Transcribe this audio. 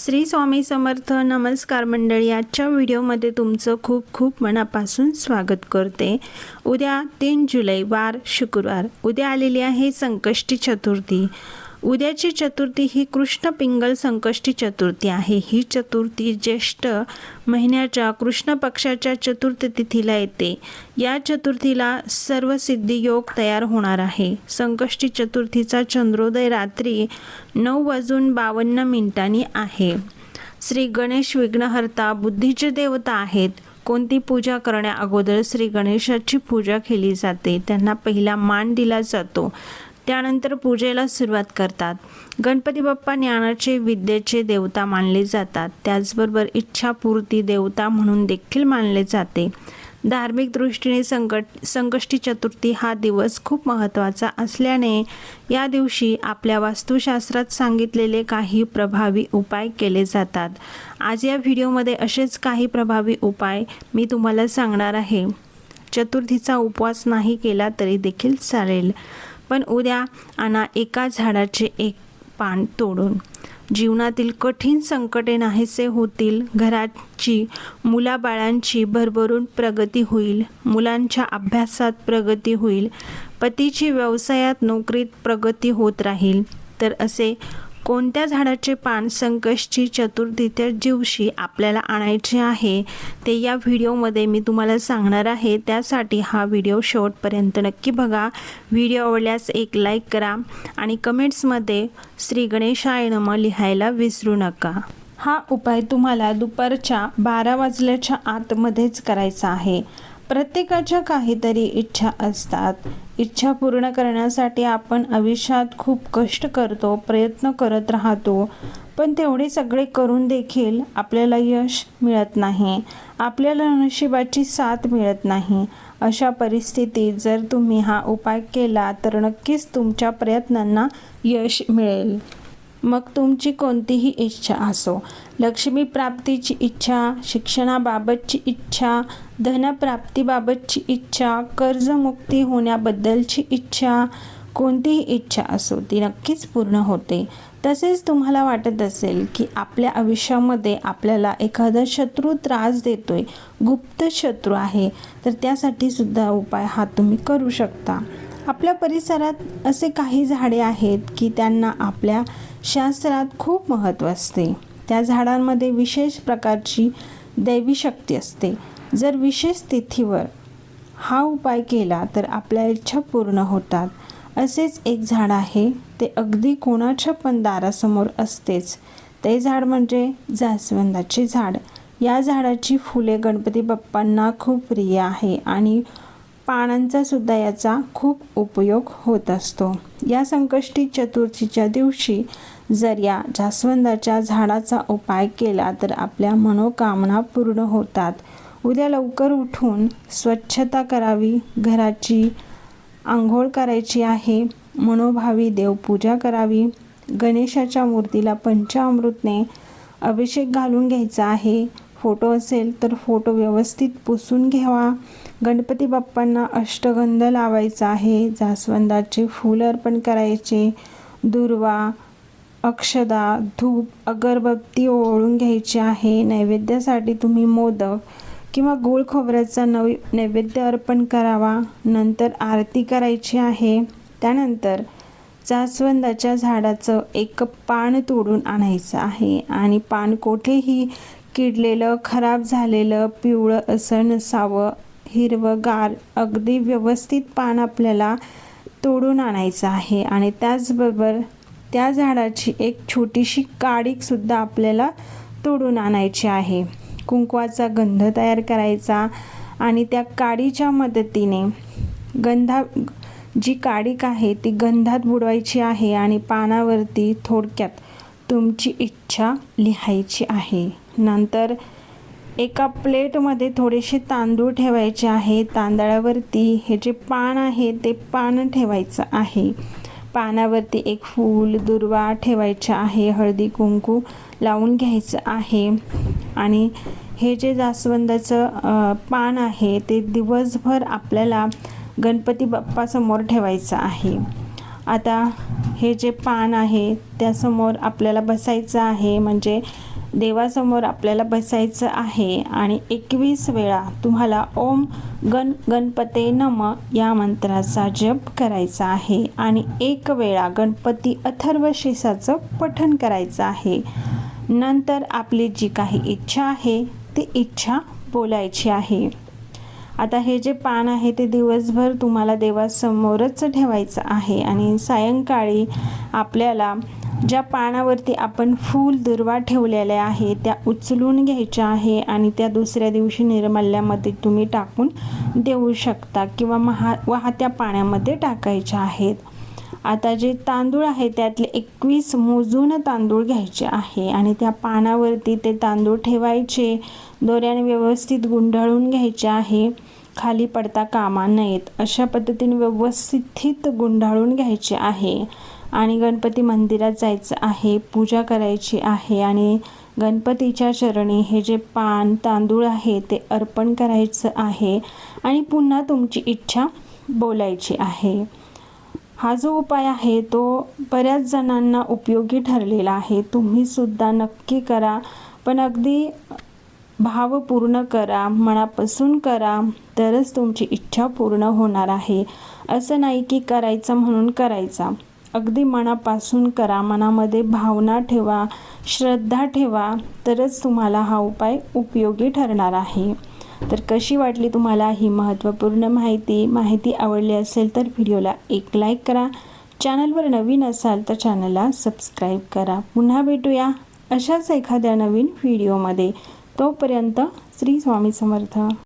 श्री स्वामी समर्थ. नमस्कार मंडळी, आजच्या व्हिडिओमध्ये तुमचं खूप खूप मनापासून स्वागत करते. उद्या 3 जुलै वार शुक्रवार, उद्या आलेली आहे संकष्टी चतुर्थी. उद्याची चतुर्थी ही कृष्ण पिंगल संकष्टी चतुर्थी आहे. ही चतुर्थी ज्येष्ठ महिन्याच्या कृष्ण पक्षाच्या चतुर्थ तिथीला येते. या चतुर्थीला सर्व सिद्धी योग तयार होणार आहे. संकष्टी चतुर्थीचा चंद्रोदय रात्री 9:52 आहे. श्री गणेश विघ्नहर्ता बुद्धीचे देवता आहेत. कोणती पूजा करण्या अगोदर श्री गणेशाची पूजा केली जाते. त्यांना पहिला मान दिला जातो. त्यानंतर पूजेला सुरुवात करतात. गणपती बाप्पा ज्ञानाचे विद्येचे देवता मानले जातात. त्याचबरोबर इच्छापूर्ती देवता म्हणून देखील मानले जाते. धार्मिक दृष्टीने संकष्टी चतुर्थी हा दिवस खूप महत्त्वाचा असल्याने या दिवशी आपल्या वास्तुशास्त्रात सांगितलेले काही प्रभावी उपाय केले जातात. आज या व्हिडिओमध्ये असेच काही प्रभावी उपाय मी तुम्हाला सांगणार आहे. चतुर्थीचा उपवास नाही केला तरी देखील चालेल, पण उद्या आणा एका झाडाचे एक पान तोडून. जीवनातील कठीण संकटे नाहीसे होतील. घराची मुलाबाळांची भरभरून प्रगती होईल. मुलांच्या अभ्यासात प्रगती होईल. पतीची व्यवसायात नोकरीत प्रगती होत राहील. तर असे कोणत्या झाडाचे पान संकष्टी चतुर्थीच्या दिवशी आपल्याला आणायचे आहे ते या व्हिडिओमध्ये मी तुम्हाला सांगणार आहे. त्यासाठी हा व्हिडिओ शेवटपर्यंत नक्की बघा. व्हिडिओ आवडल्यास एक लाईक करा आणि कमेंट्समध्ये श्री गणेशाय नमः लिहायला विसरू नका. हा उपाय तुम्हाला दुपारच्या 12 वाजल्याच्या आतमध्येच करायचा आहे. प्रत्येकाच्या काहीतरी इच्छा असतात. इच्छा पूर्ण करण्यासाठी आपण आयुष्यात खूप कष्ट करतो, प्रयत्न करत राहतो, पण तेवढे सगळे करून देखील आपल्याला यश मिळत नाही. आपल्याला नशिबाची साथ मिळत नाही. अशा परिस्थितीत जर तुम्ही हा उपाय केला तर नक्कीच तुमच्या प्रयत्नांना यश मिळेल. मग तुमची कोणतीही इच्छा असो, लक्ष्मी प्राप्तीची इच्छा, शिक्षणाबाबतची इच्छा, धनप्राप्तीबाबतची इच्छा, कर्जमुक्ती होण्याबद्दलची इच्छा, कोणतीही इच्छा असो ती नक्कीच पूर्ण होते. तसेच तुम्हाला वाटत असेल की आपल्या आयुष्यामध्ये आपल्याला एखादा शत्रू त्रास देतोय, गुप्त शत्रू आहे, तर त्यासाठी सुद्धा उपाय हा तुम्ही करू शकता. आपल्या परिसरात असे काही झाडे आहेत की त्यांना आपल्या शास्त्रात खूप महत्त्व असते. त्या झाडांमध्ये विशेष प्रकारची दैवी शक्ती असते. जर विशेष तिथीवर हा उपाय केला तर आपल्या इच्छा पूर्ण होतात. असेच एक झाड आहे, ते अगदी कोणाच्या पण दारासमोर असतेच. ते झाड म्हणजे जास्वंदाचे झाड. या झाडाची फुले गणपती बाप्पांना खूप प्रिय आहे आणि पानांचा सुद्धा याचा खूप उपयोग होत असतो. या संकष्टी चतुर्थीच्या दिवशी जर या जास्वंदाच्या झाडाचा उपाय केला तर आपल्या मनोकामना पूर्ण होतात. उद्या लवकर उठून स्वच्छता करावी, घराची आंघोळ करायची आहे, मनोभावी देवपूजा करावी, गणेशाच्या मूर्तीला पंचामृतने अभिषेक घालून घ्यायचा आहे. फोटो असेल तर फोटो व्यवस्थित पुसून घ्यावा. गणपती बाप्पांना अष्टगंध लावायचा आहे. जास्वंदाचे फूल अर्पण करायचे. दुर्वा, अक्षदा, धूप, अगरबत्ती ओवाळून घ्यायची आहे. नैवेद्यासाठी तुम्ही मोदक किंवा गोड खोबऱ्याचा नैवेद्य अर्पण करावा. नंतर आरती करायची आहे. त्यानंतर जास्वंदाच्या झाडाचं एक पान तोडून आणायचं आहे आणि पान कोठेही किडलेलं, खराब झालेलं, पिवळं असं नसावं. हिरवंगार अगदी व्यवस्थित पान आपल्याला तोडून आणायचं आहे आणि त्याचबरोबर त्या झाडाची एक छोटीशी काडीसुद्धा आपल्याला तोडून आणायची आहे. कुंकवाचा गंध तयार करायचा आणि त्या काडीच्या मदतीने जी काडिक आहे ती गंधात बुडवायची आहे आणि पानावरती थोडक्यात तुमची इच्छा लिहायची आहे. नंतर एका प्लेटमध्ये थोडेसे तांदूळ ठेवायचे आहे. तांदळावरती हे जे पान आहे ते पान ठेवायचं आहे. पानावरती एक फूल, दुर्वा ठेवायचा आहे. हळदी लावून घ्यायचं आहे आणि हे जे जास्वंदाचं पान आहे ते दिवसभर आपल्याला गणपती बाप्पासमोर ठेवायचं आहे. आता हे जे पान आहे त्यासमोर आपल्याला बसायचं आहे. म्हणजे देवासमोर आपल्याला बसायचं आहे आणि 21 वेळा तुम्हाला ओम गणपते नमः या मंत्राचा जप करायचा आहे आणि 1 वेळा गणपती अथर्वशीर्षाचं पठण करायचं आहे. नंतर आपली जी काही इच्छा आहे ती इच्छा बोलायची आहे. आता हे जे पान आहे ते दिवसभर तुम्हाला देवासमोरच ठेवायचं आहे आणि सायंकाळी आपल्याला ज्या पानावरती आपण फूल दुर्वा ठेवलेले आहे त्या उचलून घ्यायच्या आहे आणि त्या दुसऱ्या दिवशी निर्मल्यामध्ये तुम्ही टाकून देऊ शकता किंवा वाहत्या पाण्यामध्ये टाकायच्या आहेत. आता जे तांदूळ आहे त्यातले 21 मोजून तांदूळ घ्यायचे आहे आणि त्या पानावरती ते तांदूळ ठेवायचे. दोऱ्याने व्यवस्थित गुंडाळून घ्यायचे आहे, खाली पडता कामा नयेत अशा पद्धतीने व्यवस्थित गुंडाळून घ्यायचे आहे आणि गणपती मंदिरात जायचं आहे, पूजा करायची आहे आणि गणपतीच्या चरणी हे जे पान तांदूळ आहे ते अर्पण करायचं आहे आणि पुन्हा तुमची इच्छा बोलायची आहे. हा जो उपाय आहे तो बऱ्याच जणांना उपयोगी ठरलेला आहे. तुम्ही सुद्धा नक्की करा, पण अगदी भावपूर्ण करा, मनापासून करा, तरच तुमची इच्छा पूर्ण होणार आहे. असं नाही की करायचं म्हणून करायचा, अगदी मनापासून करा, मनामध्ये भावना ठेवा, श्रद्धा ठेवा, तरच तुम्हाला हा उपाय उपयोगी ठरणार आहे. तर कशी वाटली तुम्हाला ही महत्त्वपूर्ण माहिती आवडली असेल तर व्हिडिओला एक लाईक करा. चॅनलवर नवीन असाल तर चॅनलला सबस्क्राईब करा. पुन्हा भेटूया अशाच एखाद्या नवीन व्हिडिओमध्ये. तोपर्यंत श्री स्वामी समर्थ.